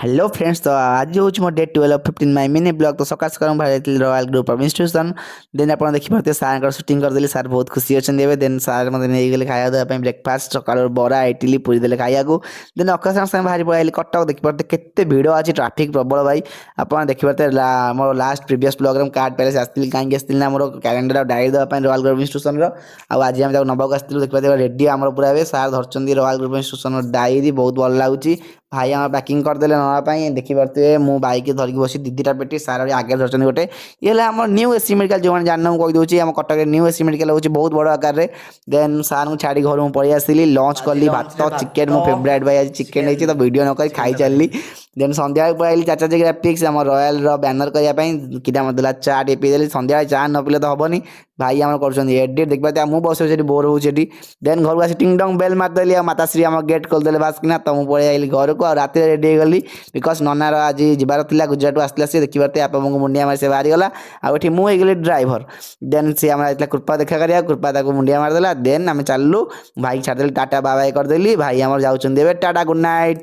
Hello friends, तो आज हूँ मो डे 12 15 माइ मिनी ब्लॉग। तो सकाल सकाल बाहर royal group of institution. Then आप देखिए सार सुटिंग करदेली। सार बहुत खुशी अच्छे। देन सार मतलब नहीं गले खाया देवाई ब्रेकफास्ट सकाल बरा इडली पूरी देले खाया। देन अकेशन सागे बाहरी पड़े कटक देखिए केते भिड़ अच्छी ट्राफिक प्रबल भाई। आप देखिए मोर लास्ट प्रीवियस ब्लॉग में कार्ड पैलेस आसती कहीं आसती ना मोर कैलेंडर डायरी देवाई रॉयल ग्रुप इंस्टीट्यूशन आज आम नवाक आसलू देखिए रेडी आम पूरा सार धरती रॉयल ग्रुप इंस्टीट्यूशन डायरी बहुत भल लगुच। भाई आम पैकिंग करदे नापी देखिए मु बाइक धरिक बस दीदीटा पेटी सार आगे धरते गोटे ये आम न्यू एसी मेडिकल जो जान कहीदे आम कटक न्यू एसी मेडिकल हूँ बहुत बड़ आकार में। देन सार को छाड़ी घर पलि आसली लंच कली भात चिकेन मो फेवरेट भाई आज चिकेन तो वीडियो नक खाई चलली। देन सन्ध्या पलि चाचा जी ग्राफिक्स आम रॉयल बैनर करने कि मतलब चा टे पीदे सन्ध्या चा न पीले तो हेनी। भाई आम कर एडिट देखिए मुझे बस बोर हो। देन घर को आसी टिंग टंग बेल मारदेली माताश्री आम गेट खोलदेले बास किना तो मुझे पलि आई घर को रात रेडी गली बिकज ननार आज जबार था गुजरात आसला सी देखिए आप मुंडिया मारी से बाहरी गला आठी मुझे ड्राइवर। देन सी आम कृपा देखा करा कृपा मुंडिया मारदेला। देन आम चलू भाई छाड़देली टाटा बाय करदेली भाई आम जाऊँ टाटा गुड नाइट।